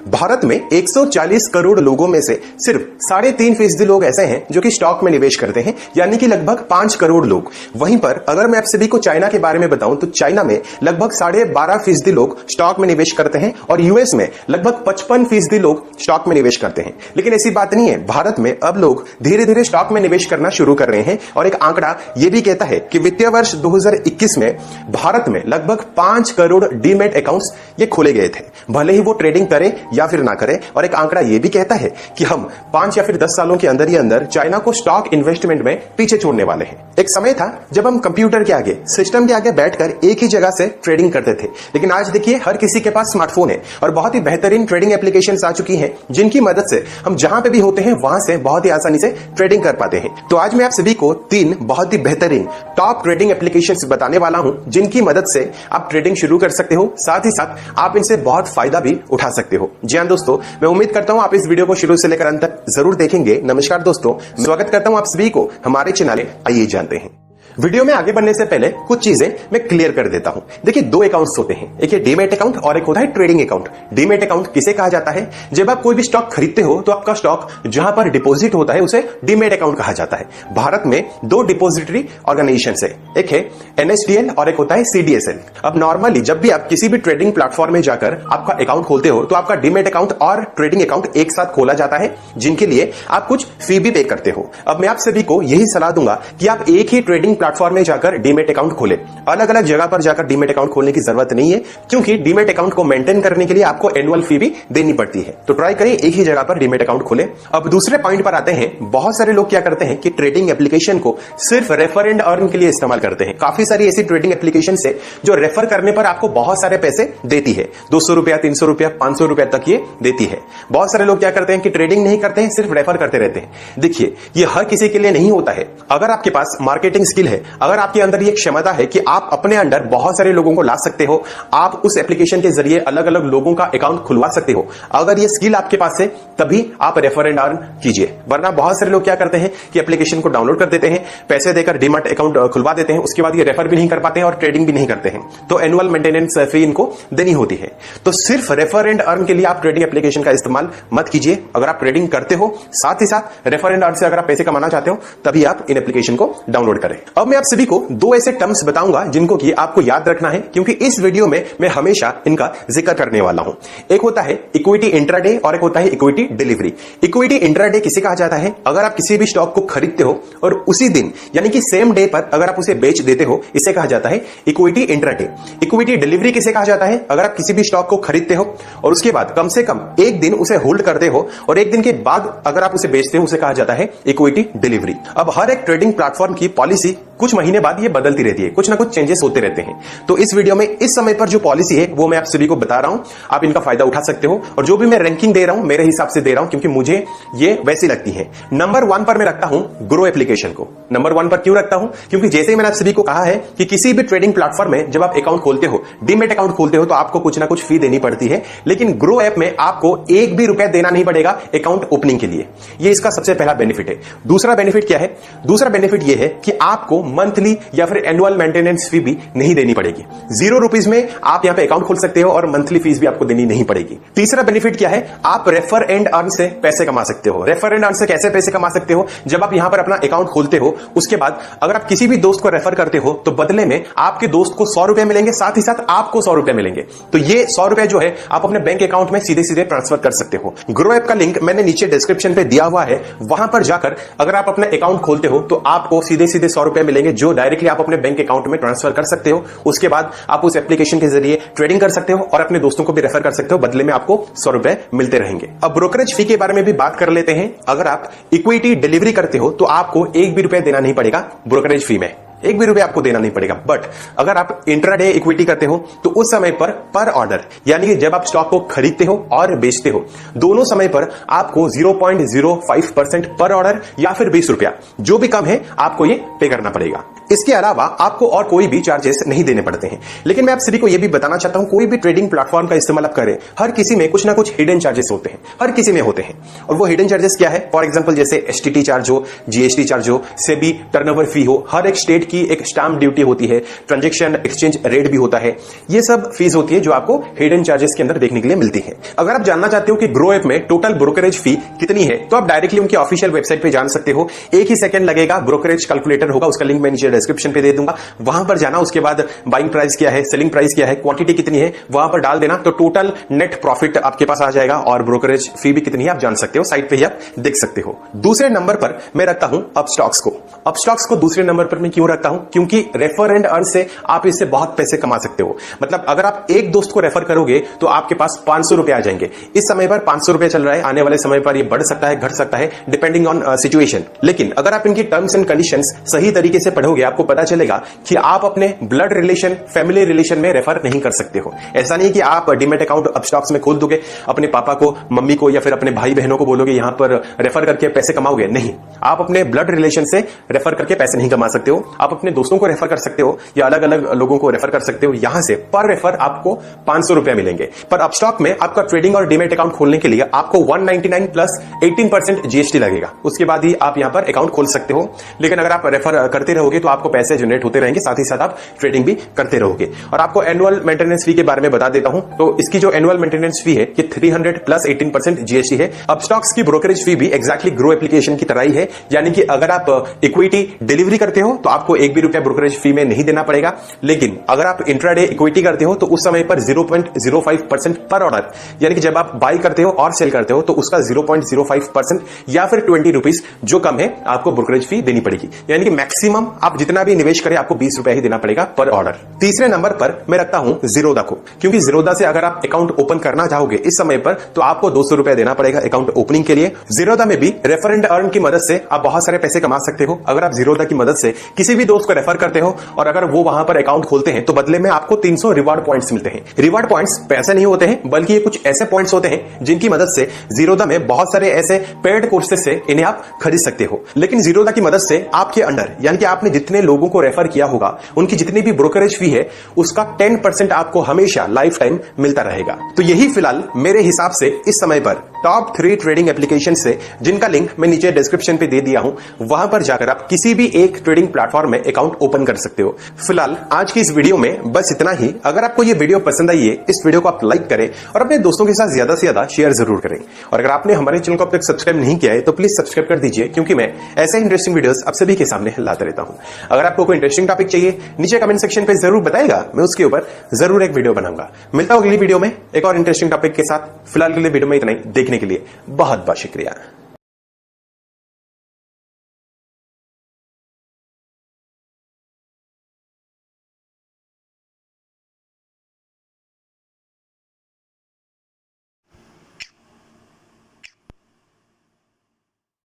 भारत में 140 करोड़ लोगों में से सिर्फ 3.5% लोग ऐसे हैं जो कि स्टॉक में निवेश करते हैं, यानी कि लगभग 5 करोड़ लोग। वहीं पर अगर मैं आप सभी को चाइना के बारे में बताऊं तो चाइना में लगभग 12.5% लोग स्टॉक में निवेश करते हैं और यूएस में लगभग 55% लोग स्टॉक में निवेश करते हैं। लेकिन ऐसी बात नहीं है, भारत में अब लोग धीरे धीरे स्टॉक में निवेश करना शुरू कर रहे हैं और एक आंकड़ा यह भी कहता है कि वित्तीय वर्ष 2021 में भारत में लगभग 5 करोड़ डीमैट अकाउंट्स ये खोले गए थे, भले ही वो ट्रेडिंग करे या फिर ना करे। और एक आंकड़ा यह भी कहता है कि हम 5 या फिर 10 सालों के अंदर ही अंदर चाइना को स्टॉक इन्वेस्टमेंट में पीछे छोड़ने वाले हैं। एक समय था जब हम कंप्यूटर के आगे, सिस्टम के आगे बैठकर एक ही जगह से ट्रेडिंग करते थे, लेकिन आज देखिए हर किसी के पास स्मार्टफोन है और बहुत ही बेहतरीन ट्रेडिंग एप्लीकेशंस आ चुकी हैं जिनकी मदद से हम जहां पे भी होते हैं वहां से बहुत ही आसानी से ट्रेडिंग कर पाते हैं। तो आज मैं आप सभी को 3 बहुत ही बेहतरीन टॉप ट्रेडिंग एप्लीकेशंस बताने वाला हूं जिनकी मदद से आप ट्रेडिंग शुरू कर सकते हो, साथ ही साथ आप इनसे बहुत फायदा भी उठा सकते हो। जी हां दोस्तों, मैं उम्मीद करता हूं आप इस वीडियो को शुरू से लेकर अंत तक जरूर देखेंगे। नमस्कार दोस्तों, स्वागत करता हूं आप सभी को हमारे चैनल। आइए जानते हैं। वीडियो में आगे बढ़ने से पहले कुछ चीजें मैं क्लियर कर देता हूं। देखिए 2 अकाउंट्स होते हैं, एक है डीमैट अकाउंट और एक होता है ट्रेडिंग अकाउंट। डीमैट अकाउंट किसे कहा जाता है? जब आप कोई भी स्टॉक खरीदते हो तो आपका स्टॉक जहां पर डिपॉजिट होता है उसे डीमैट अकाउंट कहा जाता है। भारत में 2 डिपॉजिटरी ऑर्गेनाइजेशन है, एक है एनएसडीएल और एक होता है सीडीएसएल। अब नॉर्मली जब भी आप किसी भी ट्रेडिंग प्लेटफॉर्म में जाकर आपका अकाउंट खोलते हो तो आपका डीमैट अकाउंट और ट्रेडिंग अकाउंट एक साथ खोला जाता है, जिनके लिए आप कुछ फी भी पे करते हो। अब मैं आप सभी को यही सलाह दूंगा कि आप एक ही ट्रेडिंग प्लेटफॉर्म में जाकर डीमैट अकाउंट खोले। अलग अलग जगह पर जाकर डीमैट अकाउंट खोलने की जरूरत नहीं है, क्योंकि डीमैट अकाउंट को मेंटेन करने के लिए आपको एनुअल फी भी देनी पड़ती है। तो ट्राई करें एक ही जगह पर डीमैट अकाउंट खोले। अब दूसरे पॉइंट पर आते हैं। बहुत सारे लोग क्या करते हैं कि ट्रेडिंग एप्लीकेशन को सिर्फ रेफर एंड अर्न के लिए इस्तेमाल करते हैं। काफी सारी ऐसी ट्रेडिंग एप्लीकेशन है जो रेफर करने पर आपको बहुत सारे पैसे देती है, 200 रुपया, 300 रुपया, 500 रुपया तक ये देती है। बहुत सारे लोग क्या करते हैं कि ट्रेडिंग नहीं करते हैं, सिर्फ रेफर करते रहते हैं। देखिए ये हर किसी के लिए नहीं होता है। अगर आपके पास मार्केटिंग स्किल है, अगर आपके अंदर ये क्षमता है कि आप अपने अंडर बहुत सारे लोगों को ला सकते हो, आप उस एप्लीकेशन के जरिए अलग अलग लोगों का अकाउंट खुलवा सकते हो। अगर ये स्किल आपके पास है तभी आप रेफर एंड अर्न कीजिए, वरना बहुत सारे लोग क्या करते हैं कि एप्लीकेशन को डाउनलोड कर देते हैं, पैसे देकर डीमैट अकाउंट खुलवा देते हैं, उसके बाद ये रेफर भी नहीं कर पाते हैं और ट्रेडिंग भी नहीं करते हैं, तो एनुअल मेंटेनेंस फी इनको देनी होती है। तो सिर्फ रेफर एंड अर्न के लिए आप ट्रेडिंग एप्लीकेशन का इस्तेमाल मत कीजिए। अगर आप ट्रेडिंग करते हो, साथ ही साथ रेफर एंड अर्न से अगर आप पैसे कमाना चाहते हो, तभी आप इन एप्लीकेशन को डाउनलोड करें। अब मैं आप सभी को 2 ऐसे टर्म्स बताऊंगा जिनको कि आपको याद रखना है, क्योंकि इस वीडियो में मैं हमेशा इनका जिक्र करने वाला हूं। एक होता है इक्विटी इंट्राडे और एक होता है इक्विटी डिलीवरी। इक्विटी इंट्राडे किसे कहा जाता है? अगर आप किसी भी स्टॉक को खरीदते हो और उसी दिन यानी कि सेम डे पर अगर आप उसे बेच देते हो, इसे कहा जाता है इक्विटी इंट्राडे। इक्विटी डिलीवरी किसे कहा जाता है? अगर आप किसी भी स्टॉक को खरीदते हो और उसके बाद कम से कम एक दिन उसे होल्ड करते हो और एक दिन के बाद अगर आप उसे बेचते हो, उसे कहा जाता है इक्विटी डिलीवरी। अब हर एक ट्रेडिंग प्लेटफॉर्म की पॉलिसी कुछ महीने बाद ये बदलती रहती है, कुछ ना कुछ चेंजेस होते रहते हैं। तो इस वीडियो में इस समय पर जो पॉलिसी है वो मैं आप सभी को बता रहा हूं, आप इनका फायदा उठा सकते हो। और जो भी मैं रैंकिंग दे रहा हूं मेरे हिसाब से दे रहा हूं, क्योंकि मुझे ये वैसी लगती है। नंबर 1 पर मैं रखता हूं ग्रो एप्लीकेशन को। नंबर 1 पर क्यों रखता हूं? क्योंकि जैसे ही मैंने आप सभी को कहा है कि किसी भी ट्रेडिंग प्लेटफॉर्म में जब आप अकाउंट खोलते हो, डीमैट अकाउंट खोलते हो, तो आपको कुछ ना कुछ फी देनी पड़ती है, लेकिन ग्रो ऐप में आपको 1 भी रुपया देना नहीं पड़ेगा अकाउंट ओपनिंग के लिए। ये इसका सबसे पहला बेनिफिट है। दूसरा बेनिफिट क्या है? दूसरा बेनिफिट यह है कि आपको मंथली या फिर एनुअल मेंटेनेंस फी भी नहीं देनी पड़ेगी। 0 रुपीज में आप यहां पे अकाउंट खोल सकते हो और मंथली फीस भी आपको देनी नहीं पड़ेगी। तीसरा बेनिफिट क्या है? आप रेफर एंड अर्न से पैसे कमा सकते हो। रेफर एंड अर्न से कैसे पैसे कमा सकते हो? जब आप यहां पर अपना अकाउंट खोलते हो, उसके बाद अगर आप किसी भी दोस्त को रेफर करते हो तो बदले में आपके दोस्त को 100 रुपए मिलेंगे, साथ ही साथ आपको 100 रुपए मिलेंगे। तो ये 100 रुपए जो है आप अपने बैंक अकाउंट में सीधे सीधे ट्रांसफर कर सकते हो। ग्रो ऐप का लिंक मैंने नीचे डिस्क्रिप्शन पे दिया हुआ है, वहां पर जाकर अगर आप अपना अकाउंट खोलते हो तो आपको सीधे सीधे 100 रुपए मिलेंगे, जो डायरेक्टली आप अपने बैंक अकाउंट में ट्रांसफर कर सकते हो। उसके बाद आप उस एप्लीकेशन के जरिए ट्रेडिंग कर सकते हो और अपने दोस्तों को भी रेफर कर सकते हो, बदले में आपको 100 रुपए मिलते रहेंगे। अब ब्रोकरेज फी के बारे में भी बात कर लेते हैं। अगर आप इक्विटी डिलीवरी करते हो तो आपको 1 भी रुपया देना नहीं पड़ेगा ब्रोकरेज फी में, 1 भी रुपया आपको देना नहीं पड़ेगा। बट अगर आप इंट्राडे इक्विटी करते हो तो उस समय पर ऑर्डर यानी कि जब आप स्टॉक को खरीदते हो और बेचते हो, दोनों समय पर आपको 0.05% पर ऑर्डर या फिर 20 रुपया, जो भी कम है आपको ये पे करना पड़ेगा। इसके अलावा आपको और कोई भी चार्जेस नहीं देने पड़ते हैं। लेकिन मैं आप सभी को यह भी बताना चाहता हूं, कोई भी ट्रेडिंग प्लेटफॉर्म का इस्तेमाल आप करें, हर किसी में कुछ ना कुछ हिडन चार्जेस होते हैं, हर किसी में होते हैं। और वो हिडन चार्जेस क्या है? फॉर एग्जांपल जैसे एसटीटी चार्ज हो, जीएसटी चार्ज हो, सेबी टर्नओवर फी हो, हर एक स्टेट की एक स्टाम्प ड्यूटी होती है, ट्रांजैक्शन एक्सचेंज रेट भी होता है। ये सब फीस होती है जो आपको हिडन चार्जेस के अंदर देखने के लिए मिलती है। अगर आप जानना चाहते हो कि ग्रो ऐप में टोटल ब्रोकरेज फी कितनी है, तो आप डायरेक्टली उनकी ऑफिशियल वेबसाइट पे जान सकते हो। एक ही सेकंड लगेगा, ब्रोकरेज कैलकुलेटर होगा, उसका लिंक मैं नीचे डिस्क्रिप्शन पे दे दूंगा। वहां पर जाना, उसके बाद बाइंग प्राइस क्या है, सेलिंग प्राइस क्या है, क्वांटिटी कितनी है, वहां पर डाल देना, तो टोटल नेट प्रॉफिट आपके पास आ जाएगा और ब्रोकरेज फी भी कितनी है आप जान सकते हो, साइट पे ही आप देख सकते हो। दूसरे नंबर पर मैं रखता हूं अपस्टॉक्स को। अपस्टॉक्स को दूसरे नंबर पर मैं क्यों रखता हूं? क्योंकि रेफर एंड अर्न से आप इससे बहुत पैसे कमा सकते हो। मतलब अगर आप एक दोस्त को रेफर करोगे तो आपके पास 500 रुपए आ जाएंगे। इस समय पर 500 रुपए चल रहा है, आने वाले समय पर ये बढ़ सकता है, घट सकता है, डिपेंडिंग ऑन सिचुएशन। लेकिन अगर आप इनकी टर्म्स एंड कंडीशंस सही तरीके से पढ़ोगे, आपको पता चलेगा कि आप अपने ब्लड रिलेशन, फैमिली रिलेशन में रेफर नहीं कर सकते हो। ऐसा नहीं कि आप डीमैट अकाउंट अपस्टॉक्स में खोल दोगे, अपने पापा को, मम्मी को या फिर अपने भाई बहनों को बोलोगे यहां पर रेफर करके पैसे कमाओगे। नहीं, आप अपने ब्लड रिलेशन से रेफर करके पैसे नहीं कमा सकते हो। आप अपने दोस्तों को रेफर कर सकते हो या अलग अलग लोगों को रेफर कर सकते हो। यहां से पर रेफर आपको 500 रुपए मिलेंगे। पर अपस्टॉक में आपका ट्रेडिंग और डीमैट अकाउंट खोलने के लिए आपको 199 प्लस 18% जीएसटी लगेगा। उसके बाद ही आप यहां पर अकाउंट खोल सकते हो। लेकिन अगर आप रेफर करते रहोगे तो आपको पैसे जनरेट होते रहेंगे, साथ ही साथ आप ट्रेडिंग भी करते रहोगे। और आपको एनुअल मेंटेनेंस फी के बारे में बता देता हूं, तो इसकी जो एनुअल मेंटेनेंस फी है कि 300 प्लस 18% जीएसटी है। अपस्टॉक्स की ब्रोकरेज फी भी एक्जैक्टली ग्रो एप्लीकेशन की तरह ही है, यानी कि अगर आप इक्विटी डिलीवरी करते हो तो आपको एक भी रुपया ब्रोकरेज फी में नहीं देना पड़ेगा। लेकिन अगर आप इंट्राडे इक्विटी करते हो तो उस समय पर 0.05% पर ऑर्डर, यानी कि जब आप बाई करते हो और सेल करते हो तो उसका 0.05% या फिर 20 रुपीज जो कम है आपको ब्रोकरेज फी देनी पड़ेगी। यानी कि मैक्सिमम आप जितना भी निवेश करें आपको 20 रुपए ही देना पड़ेगा पर ऑर्डर। तीसरे नंबर पर मैं रखता हूं जीरोधा को, क्योंकि जीरोधा से अगर आप अकाउंट ओपन करना चाहोगे इस समय पर तो आपको 200 रुपए देना पड़ेगा अकाउंट ओपनिंग के लिए। जीरोधा में भी रेफर एंड अर्न की मदद से आप बहुत सारे पैसे कमा सकते हो। अगर आप जीरोधा की मदद से किसी भी दोस्त को रेफर करते हो और अगर वो वहां पर अकाउंट खोलते हैं तो बदले में आपको 300 रिवार्ड पॉइंट्स मिलते हैं। रिवार्ड पॉइंट्स पैसे नहीं होते हैं, बल्कि ये कुछ ऐसे पॉइंट्स होते हैं जिनकी मदद से जीरोधा में बहुत सारे ऐसे पेड कोर्सेस से इन्हें आप खरीद सकते हो। लेकिन जीरोधा की मदद से आपके अंडर, यानी कि आपने जितने लोगों को रेफर किया होगा उनकी जितनी भी ब्रोकरेज फी है उसका 10% आपको हमेशा लाइफ टाइम मिलता रहेगा। तो यही फिलहाल मेरे हिसाब से इस समय पर टॉप 3 ट्रेडिंग एप्लीकेशन से, जिनका लिंक मैं नीचे डिस्क्रिप्शन पे दे दिया हूं, वहां पर जाकर आप किसी भी एक ट्रेडिंग प्लेटफॉर्म में अकाउंट ओपन कर सकते हो। फिलहाल आज की इस वीडियो में बस इतना ही। अगर आपको ये वीडियो पसंद आई है, इस वीडियो को आप लाइक करें और अपने दोस्तों के साथ ज्यादा से ज्यादा शेयर जरूर करें। और अगर आपने हमारे चैनल को अब तक सब्सक्राइब नहीं किया है तो प्लीज सब्सक्राइब कर दीजिए, क्योंकि मैं ऐसे इंटरेस्टिंग वीडियोस आप सभी के सामने लाता रहता हूं। अगर आपको कोई इंटरेस्टिंग टॉपिक चाहिए नीचे कमेंट सेक्शन पे जरूर बताएगा, मैं उसके ऊपर जरूर एक वीडियो बनाऊंगा। मिलता हूं अगली वीडियो में एक और इंटरेस्टिंग टॉपिक के साथ। फिलहाल के लिए वीडियो में इतना ही। देखने के लिए बहुत बहुत शुक्रिया।